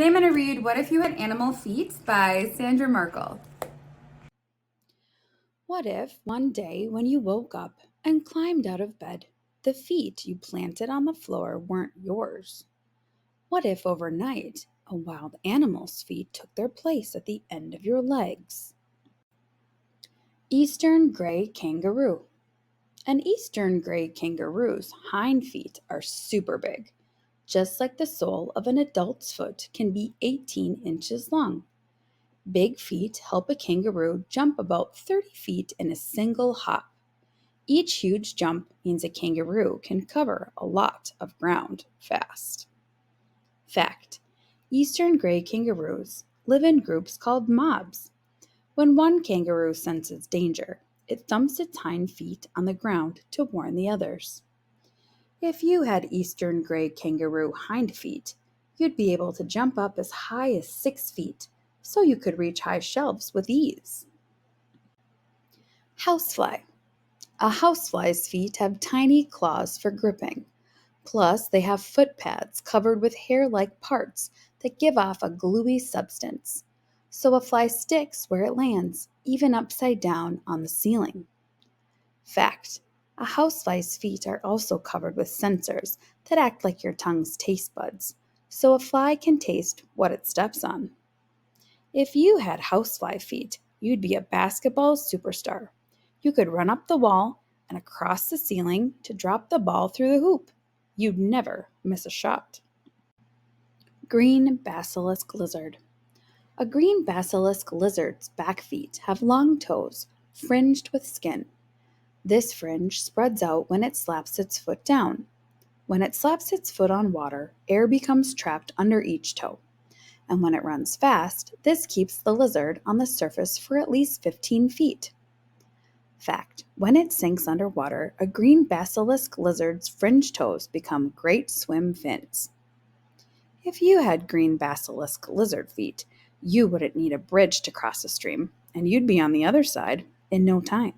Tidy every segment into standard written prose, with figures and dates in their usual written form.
Today I'm going to read What If You Had Animal Feet by Sandra Merkel. What if one day when you woke up and climbed out of bed, the feet you planted on the floor weren't yours? What if overnight a wild animal's feet took their place at the end of your legs? Eastern gray kangaroo. An eastern gray kangaroo's hind feet are super big, just like the sole of an adult's foot can be 18 inches long. Big feet help a kangaroo jump about 30 feet in a single hop. Each huge jump means a kangaroo can cover a lot of ground fast. Fact: Eastern gray kangaroos live in groups called mobs. When one kangaroo senses danger, it thumps its hind feet on the ground to warn the others. If you had eastern gray kangaroo hind feet, you'd be able to jump up as high as 6 feet, so you could reach high shelves with ease. Housefly. A housefly's feet have tiny claws for gripping. Plus, they have foot pads covered with hair-like parts that give off a gluey substance, so a fly sticks where it lands, even upside down on the ceiling. Fact: a housefly's feet are also covered with sensors that act like your tongue's taste buds, so a fly can taste what it steps on. If you had housefly feet, you'd be a basketball superstar. You could run up the wall and across the ceiling to drop the ball through the hoop. You'd never miss a shot. Green basilisk lizard. A green basilisk lizard's back feet have long toes fringed with skin. This fringe spreads out when it slaps its foot down. When it slaps its foot on water, air becomes trapped under each toe. And when it runs fast, this keeps the lizard on the surface for at least 15 feet. Fact: when it sinks underwater, a green basilisk lizard's fringe toes become great swim fins. If you had green basilisk lizard feet, you wouldn't need a bridge to cross a stream, and you'd be on the other side in no time.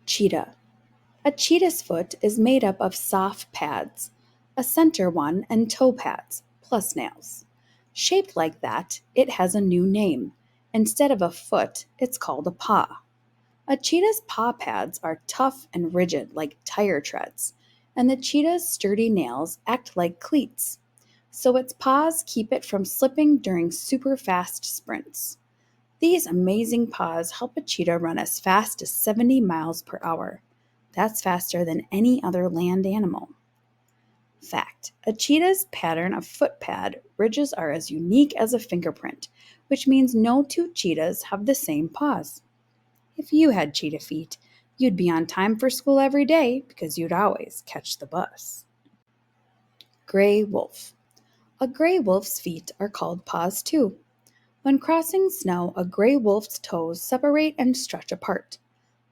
Cheetah. A cheetah's foot is made up of soft pads, a center one and toe pads, plus nails. Shaped like that, it has a new name. Instead of a foot, it's called a paw. A cheetah's paw pads are tough and rigid like tire treads, and the cheetah's sturdy nails act like cleats, so its paws keep it from slipping during super fast sprints. These amazing paws help a cheetah run as fast as 70 miles per hour. That's faster than any other land animal. Fact: a cheetah's pattern of foot pad ridges are as unique as a fingerprint, which means no two cheetahs have the same paws. If you had cheetah feet, you'd be on time for school every day because you'd always catch the bus. Gray wolf. A gray wolf's feet are called paws too. When crossing snow, a gray wolf's toes separate and stretch apart.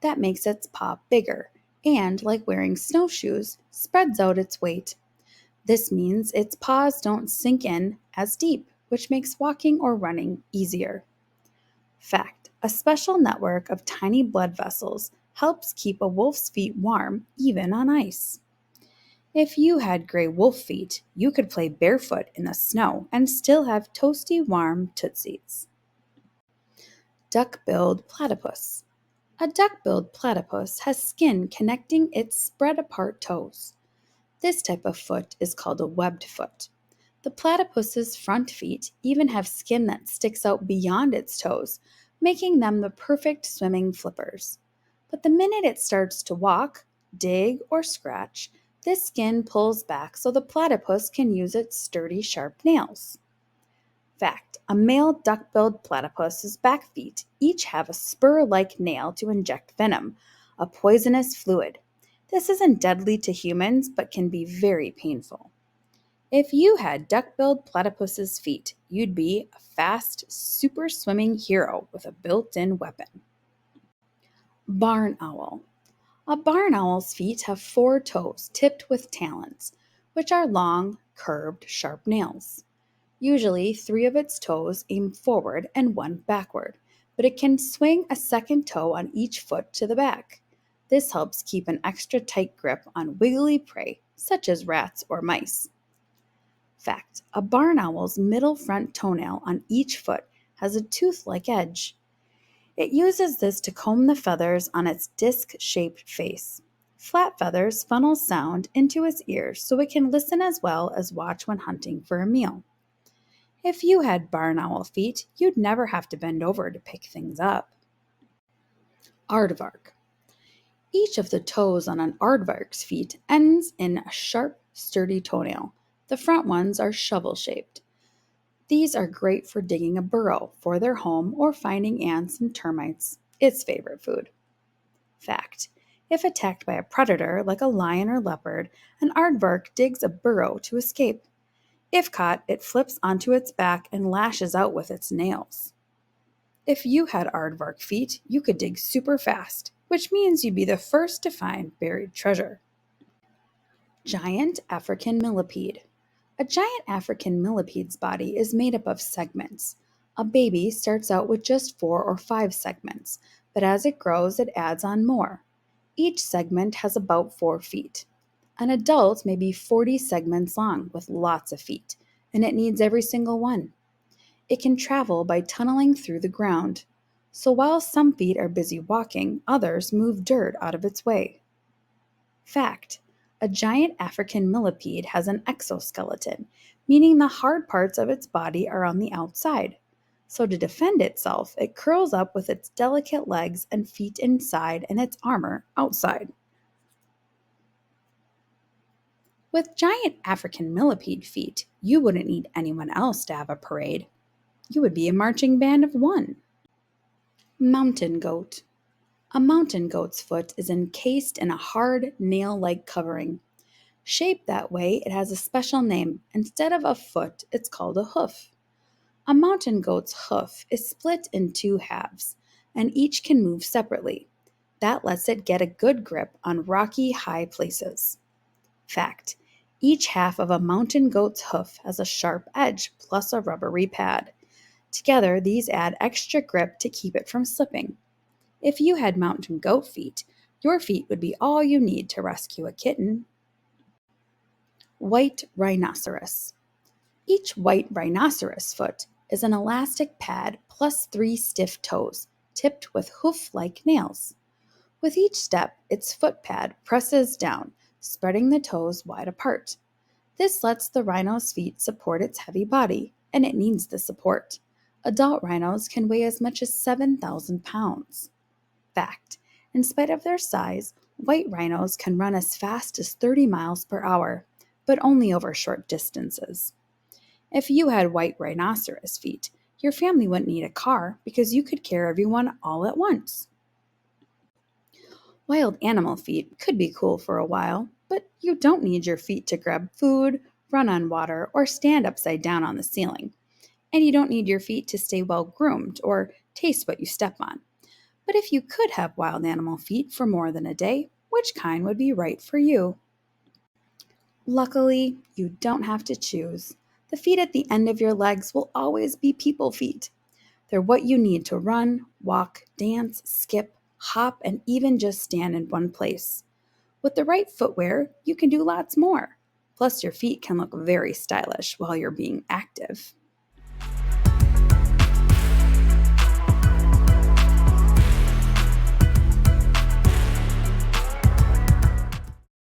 That makes its paw bigger and, like wearing snowshoes, spreads out its weight. This means its paws don't sink in as deep, which makes walking or running easier. Fact: a special network of tiny blood vessels helps keep a wolf's feet warm even on ice. If you had gray wolf feet, you could play barefoot in the snow and still have toasty warm tootsies. Duck-billed platypus. A duck-billed platypus has skin connecting its spread-apart toes. This type of foot is called a webbed foot. The platypus's front feet even have skin that sticks out beyond its toes, making them the perfect swimming flippers. But the minute it starts to walk, dig, or scratch, this skin pulls back so the platypus can use its sturdy, sharp nails. Fact: a male duck-billed platypus's back feet each have a spur-like nail to inject venom, a poisonous fluid. This isn't deadly to humans, but can be very painful. If you had duck-billed platypus's feet, you'd be a fast, super swimming hero with a built-in weapon. Barn owl. A barn owl's feet have 4 toes tipped with talons, which are long, curved, sharp nails. Usually, 3 of its toes aim forward and 1 backward, but it can swing a second toe on each foot to the back. This helps keep an extra tight grip on wiggly prey, such as rats or mice. Fact: a barn owl's middle front toenail on each foot has a tooth-like edge. It uses this to comb the feathers on its disc-shaped face. Flat feathers funnel sound into its ears so it can listen as well as watch when hunting for a meal. If you had barn owl feet, you'd never have to bend over to pick things up. Aardvark. Each of the toes on an aardvark's feet ends in a sharp, sturdy toenail. The front ones are shovel-shaped. These are great for digging a burrow for their home or finding ants and termites, its favorite food. Fact: if attacked by a predator like a lion or leopard, an aardvark digs a burrow to escape. If caught, it flips onto its back and lashes out with its nails. If you had aardvark feet, you could dig super fast, which means you'd be the first to find buried treasure. Giant African Millipede. A giant African millipede's body is made up of segments. A baby starts out with just 4 or 5 segments, but as it grows, it adds on more. Each segment has about 4 feet. An adult may be 40 segments long with lots of feet, and it needs every single one. It can travel by tunneling through the ground. So while some feet are busy walking, others move dirt out of its way. Fact: a giant African millipede has an exoskeleton, meaning the hard parts of its body are on the outside. So to defend itself, it curls up with its delicate legs and feet inside and its armor outside. With giant African millipede feet, you wouldn't need anyone else to have a parade. You would be a marching band of one. Mountain goat. A mountain goat's foot is encased in a hard, nail-like covering. Shaped that way, it has a special name. Instead of a foot, it's called a hoof. A mountain goat's hoof is split in 2 halves, and each can move separately. That lets it get a good grip on rocky, high places. Fact: each half of a mountain goat's hoof has a sharp edge plus a rubbery pad. Together, these add extra grip to keep it from slipping. If you had mountain goat feet, your feet would be all you need to rescue a kitten. White rhinoceros. Each white rhinoceros foot is an elastic pad plus 3 stiff toes, tipped with hoof-like nails. With each step, its foot pad presses down, spreading the toes wide apart. This lets the rhino's feet support its heavy body, and it needs the support. Adult rhinos can weigh as much as 7,000 pounds. Fact: in spite of their size, white rhinos can run as fast as 30 miles per hour, but only over short distances. If you had white rhinoceros feet, your family wouldn't need a car because you could carry everyone all at once. Wild animal feet could be cool for a while, but you don't need your feet to grab food, run on water, or stand upside down on the ceiling. And you don't need your feet to stay well groomed or taste what you step on. But if you could have wild animal feet for more than a day, which kind would be right for you? Luckily, you don't have to choose. The feet at the end of your legs will always be people feet. They're what you need to run, walk, dance, skip, hop, and even just stand in one place. With the right footwear, you can do lots more. Plus, your feet can look very stylish while you're being active.